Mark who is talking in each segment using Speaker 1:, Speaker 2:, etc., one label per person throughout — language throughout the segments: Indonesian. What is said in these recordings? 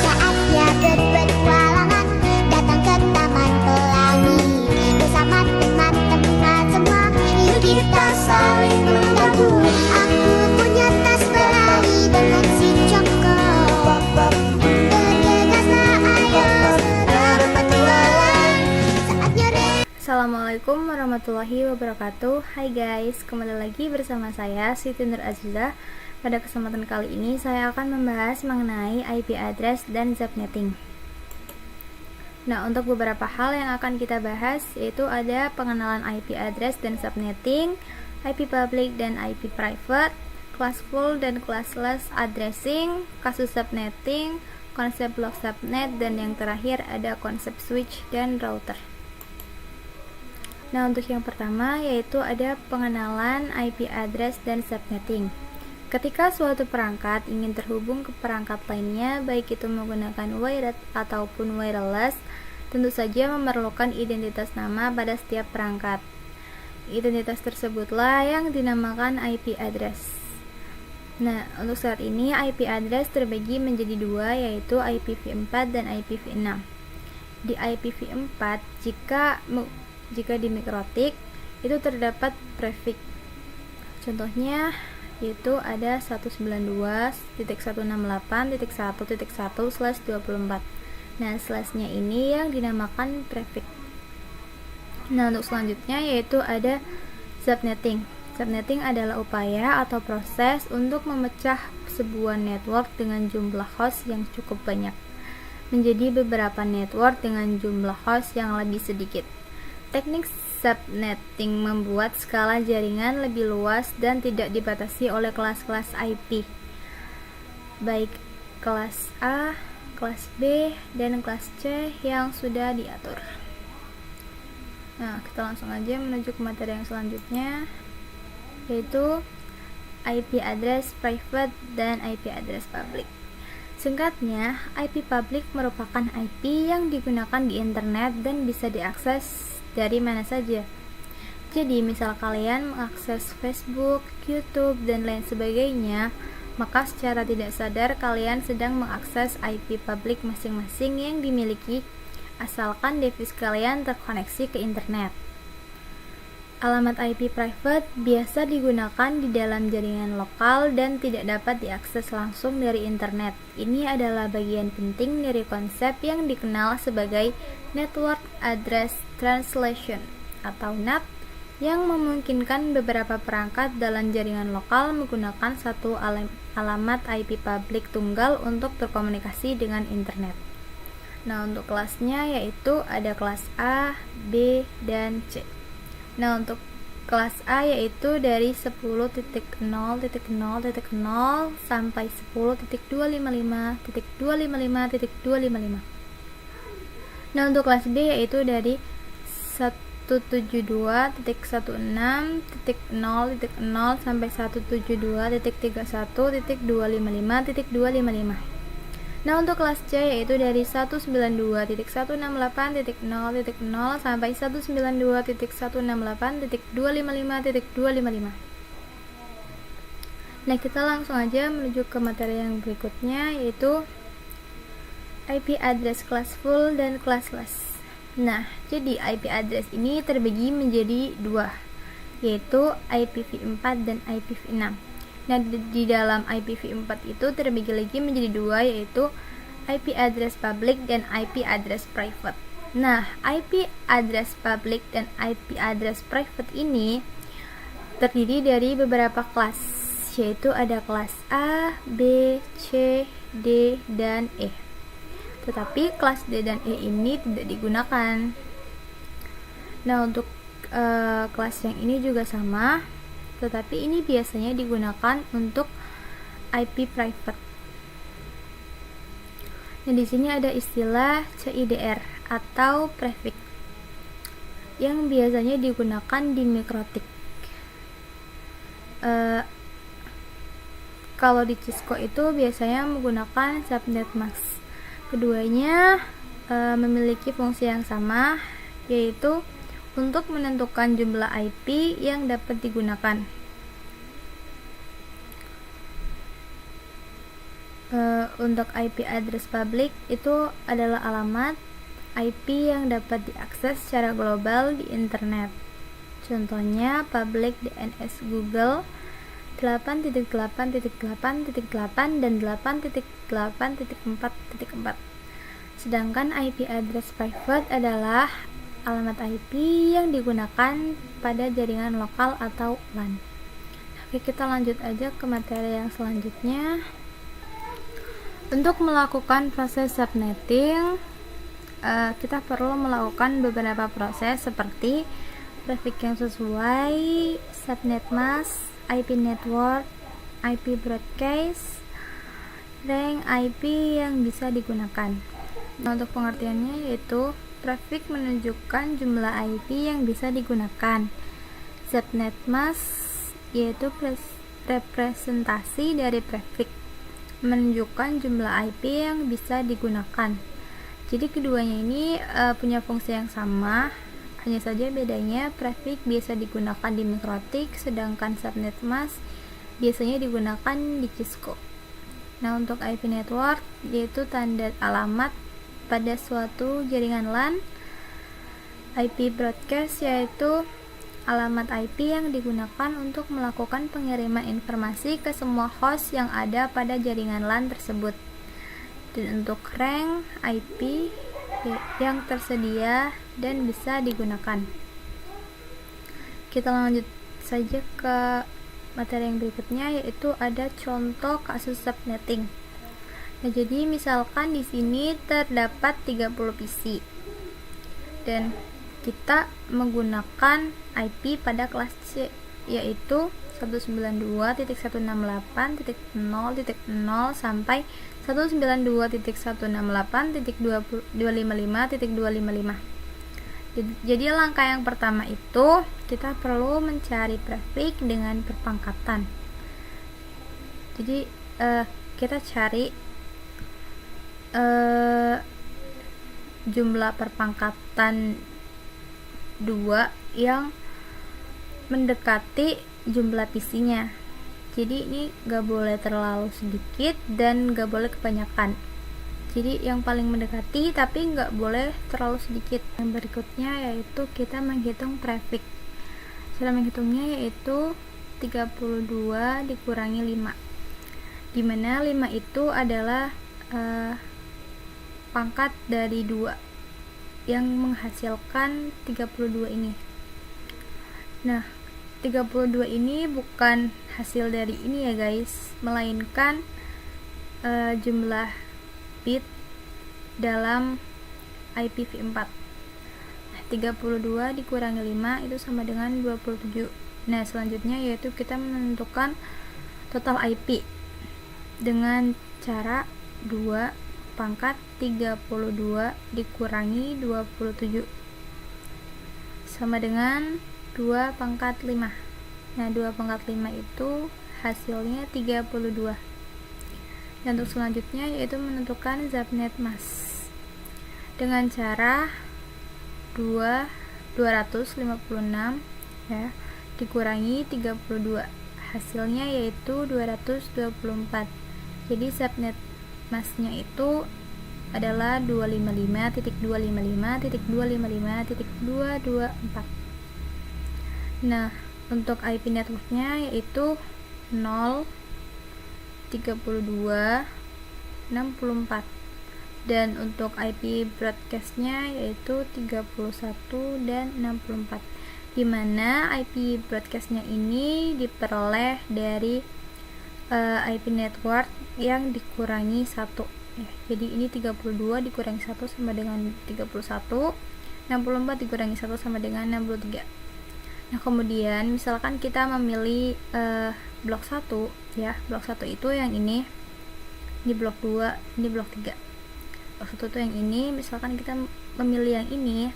Speaker 1: Saatnya berpetualangan, datang ke Taman Pelangi. Bersama teman-teman semua, yuk kita saling membantu. Aku punya tas berlari dengan si Joko. Bergegaslah ayo berpetualang. Saatnya
Speaker 2: Assalamualaikum warahmatullahi wabarakatuh. Hai guys, kembali lagi bersama saya Siti Nur Aziza. Pada kesempatan kali ini saya akan membahas mengenai IP address dan subnetting. Nah, untuk beberapa hal yang akan kita bahas yaitu ada pengenalan IP address dan subnetting, IP public dan IP private, classful dan classless addressing, kasus subnetting, konsep block subnet, dan yang terakhir ada konsep switch dan router. Nah, untuk yang pertama yaitu ada pengenalan IP address dan subnetting. Ketika suatu perangkat ingin terhubung ke perangkat lainnya, baik itu menggunakan wired ataupun wireless, tentu saja memerlukan identitas nama pada setiap perangkat. Identitas tersebutlah yang dinamakan IP address. Nah, untuk saat ini IP address terbagi menjadi dua, yaitu IPv4 dan IPv6. Di IPv4, jika di mikrotik itu terdapat prefix. Contohnya yaitu ada 192.168.1.1/24. Nah, slashnya ini yang dinamakan prefix. Nah, untuk selanjutnya yaitu ada subnetting. Subnetting adalah upaya atau proses untuk memecah sebuah network dengan jumlah host yang cukup banyak menjadi beberapa network dengan jumlah host yang lebih sedikit. Teknik subnetting membuat skala jaringan lebih luas dan tidak dibatasi oleh kelas-kelas IP, baik kelas A, kelas B, dan kelas C yang sudah diatur. Nah, kita langsung aja menuju ke materi yang selanjutnya, yaitu IP address private dan IP address public. Singkatnya, IP public merupakan IP yang digunakan di internet dan bisa diakses dari mana saja. Jadi, misal kalian mengakses Facebook, YouTube, dan lain sebagainya, maka secara tidak sadar kalian sedang mengakses IP public masing-masing yang dimiliki, asalkan device kalian terkoneksi ke internet. Alamat IP private biasa digunakan di dalam jaringan lokal dan tidak dapat diakses langsung dari internet. Ini adalah bagian penting dari konsep yang dikenal sebagai Network Address Translation atau NAT, yang memungkinkan beberapa perangkat dalam jaringan lokal menggunakan satu alamat IP public tunggal untuk berkomunikasi dengan internet. Nah, untuk kelasnya yaitu ada kelas A, B, dan C. Nah, untuk kelas A yaitu dari 10.0.0.0 sampai 10.255.255.255. Nah, untuk kelas B yaitu dari 172.16.0.0 sampai 172.31.255.255. Nah, untuk kelas C yaitu dari 192.168.0.0 sampai 192.168.255.255. Nah, kita langsung aja menuju ke materi yang berikutnya, yaitu IP address classful dan classless. Nah, jadi IP address ini terbagi menjadi dua, yaitu IPv4 dan IPv6. Nah, di dalam IPv4 itu terbagi lagi menjadi dua, yaitu IP address public dan IP address private. Nah, IP address public dan IP address private ini terdiri dari beberapa kelas, yaitu ada kelas A, B, C, D, dan E. Tetapi kelas D dan E ini tidak digunakan. Nah, untuk kelas yang ini juga sama, tetapi ini biasanya digunakan untuk IP private. Nah, di sini ada istilah CIDR atau prefix yang biasanya digunakan di mikrotik. Kalau di Cisco itu biasanya menggunakan subnet mask. Keduanya memiliki fungsi yang sama, yaitu untuk menentukan jumlah IP yang dapat digunakan. Untuk IP address public itu adalah alamat IP yang dapat diakses secara global di internet. Contohnya public DNS Google 8.8.8.8 dan 8.8.4.4. Sedangkan IP address private adalah alamat IP yang digunakan pada jaringan lokal atau LAN. Oke, kita lanjut aja ke materi yang selanjutnya. Untuk melakukan proses subnetting, kita perlu melakukan beberapa proses seperti traffic yang sesuai, subnet mask, IP network, IP broadcast, rank IP yang bisa digunakan. Nah, untuk pengertiannya yaitu traffic menunjukkan jumlah IP yang bisa digunakan. Subnet mask yaitu representasi dari traffic, menunjukkan jumlah IP yang bisa digunakan. Jadi keduanya ini punya fungsi yang sama, hanya saja bedanya traffic biasa digunakan di MikroTik, sedangkan subnet mask biasanya digunakan di Cisco. Nah, untuk IP network yaitu tanda alamat pada suatu jaringan LAN. IP broadcast yaitu alamat IP yang digunakan untuk melakukan pengiriman informasi ke semua host yang ada pada jaringan LAN tersebut. Dan untuk rank IP yang tersedia dan bisa digunakan. Kita lanjut saja ke materi yang berikutnya, yaitu ada contoh kasus subnetting. Nah, jadi misalkan di sini terdapat 30 PC dan kita menggunakan IP pada kelas C, yaitu 192.168.0.0 sampai 192.168.255.255. Jadi langkah yang pertama itu kita perlu mencari traffic dengan perpangkatan. Jadi kita cari jumlah perpangkatan 2 yang mendekati jumlah PC-nya. Jadi ini gak boleh terlalu sedikit dan gak boleh kebanyakan. Jadi yang paling mendekati tapi gak boleh terlalu sedikit. Yang berikutnya yaitu kita menghitung traffic. Cara menghitungnya yaitu 32 dikurangi 5, dimana 5 itu adalah pangkat dari 2 yang menghasilkan 32 ini. Nah, 32 ini bukan hasil dari ini ya guys, melainkan jumlah bit dalam IPv4. Nah, 32 dikurangi 5 itu sama dengan 27. Nah, selanjutnya yaitu kita menentukan total IP dengan cara 2 pangkat 32 dikurangi 27 sama dengan 2 pangkat 5. Nah, 2 pangkat 5 itu hasilnya 32. Dan untuk selanjutnya yaitu menentukan subnet mask dengan cara 256 ya dikurangi 32, hasilnya yaitu 224. Jadi subnet masknya itu adalah 255.255.255.224. Nah, untuk IP networknya yaitu 0, 32, 64. Dan untuk IP broadcastnya yaitu 31 dan 64, dimana IP broadcastnya ini diperoleh dari IP network yang dikurangi 1 ya. Jadi ini 32 dikurangi 1 sama dengan 31, 64 dikurangi 1 sama dengan 63. Nah, kemudian misalkan kita memilih blok 1 ya. Blok 1 itu yang ini blok 2, ini blok 3. Blok 1 itu yang ini, misalkan kita memilih yang ini,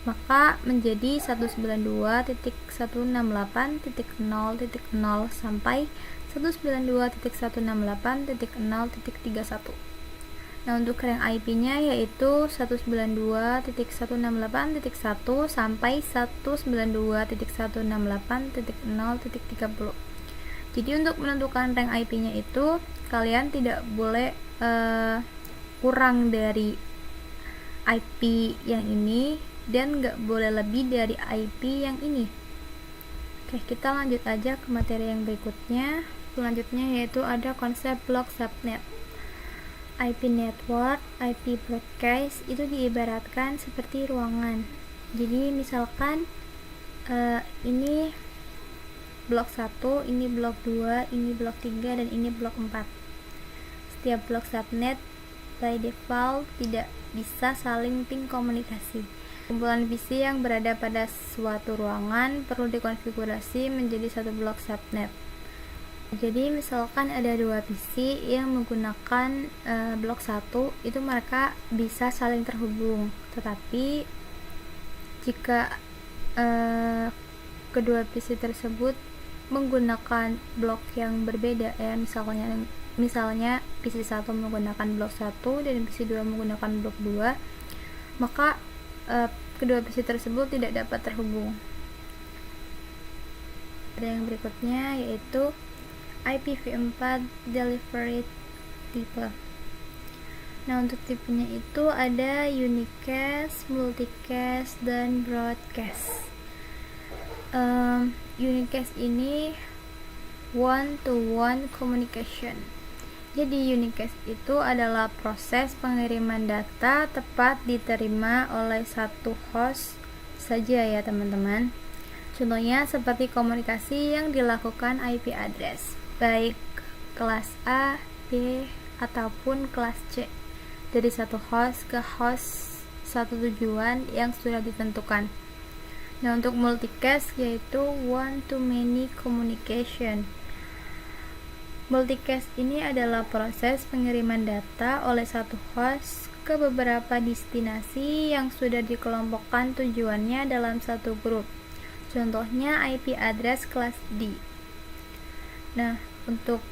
Speaker 2: maka menjadi 192.168.0.0 sampai 192.168.0.31. Nah, untuk rank IP-nya yaitu 192.168.1 sampai 192.168.0.30. Jadi untuk menentukan rank IP-nya itu kalian tidak boleh kurang dari IP yang ini dan nggak boleh lebih dari IP yang ini. Oke, kita lanjut aja ke materi yang berikutnya. Selanjutnya yaitu ada konsep blok subnet. IP network, IP broadcast itu diibaratkan seperti ruangan. Jadi misalkan ini blok 1, ini blok 2, ini blok 3, dan ini blok 4. Setiap blok subnet by default tidak bisa saling ping komunikasi. Kumpulan PC yang berada pada suatu ruangan perlu dikonfigurasi menjadi satu blok subnet. Jadi misalkan ada 2 PC yang menggunakan blok 1, itu mereka bisa saling terhubung. Tetapi jika kedua PC tersebut menggunakan blok yang berbeda, ya misalnya PC 1 menggunakan blok 1 dan PC 2 menggunakan blok 2, maka kedua PC tersebut tidak dapat terhubung. Ada yang berikutnya yaitu IPv4 delivery type. Nah, untuk tipenya itu ada unicast, multicast, dan broadcast. Unicast ini one-to-one communication. Jadi unicast itu adalah proses pengiriman data tepat diterima oleh satu host saja ya teman-teman. Contohnya seperti komunikasi yang dilakukan IP address, baik kelas A, B, ataupun kelas C, dari satu host ke host satu tujuan yang sudah ditentukan. Nah, untuk multicast yaitu one-to-many communication. Multicast ini adalah proses pengiriman data oleh satu host ke beberapa destinasi yang sudah dikelompokkan tujuannya dalam satu grup. Contohnya IP address kelas D. Nah, untuk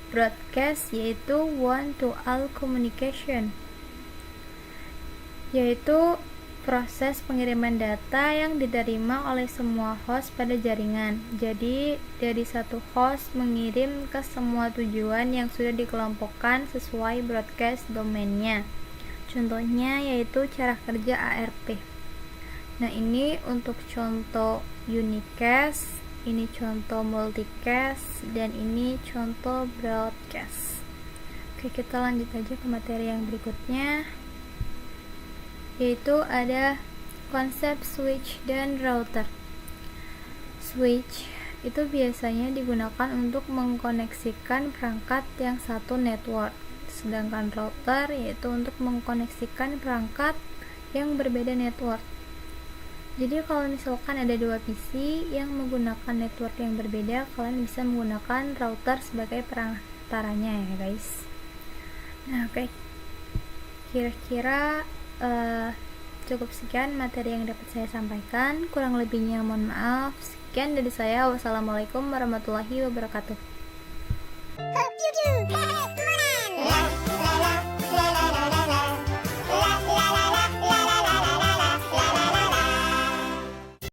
Speaker 2: broadcast yaitu one-to-all communication, yaitu proses pengiriman data yang diterima oleh semua host pada jaringan. Jadi dari satu host mengirim ke semua tujuan yang sudah dikelompokkan sesuai broadcast domainnya. Contohnya yaitu cara kerja ARP. Nah, ini untuk contoh unicast, ini contoh multicast, dan ini contoh broadcast. Oke, kita lanjut aja ke materi yang berikutnya, yaitu ada konsep switch dan router. Switch itu biasanya digunakan untuk mengkoneksikan perangkat yang satu network, sedangkan router yaitu untuk mengkoneksikan perangkat yang berbeda network. Jadi kalau misalkan ada 2 PC yang menggunakan network yang berbeda, kalian bisa menggunakan router sebagai perantaranya ya guys. Nah, oke, kira-kira cukup sekian materi yang dapat saya sampaikan. Kurang lebihnya mohon maaf. Sekian dari saya. Wassalamualaikum warahmatullahi wabarakatuh.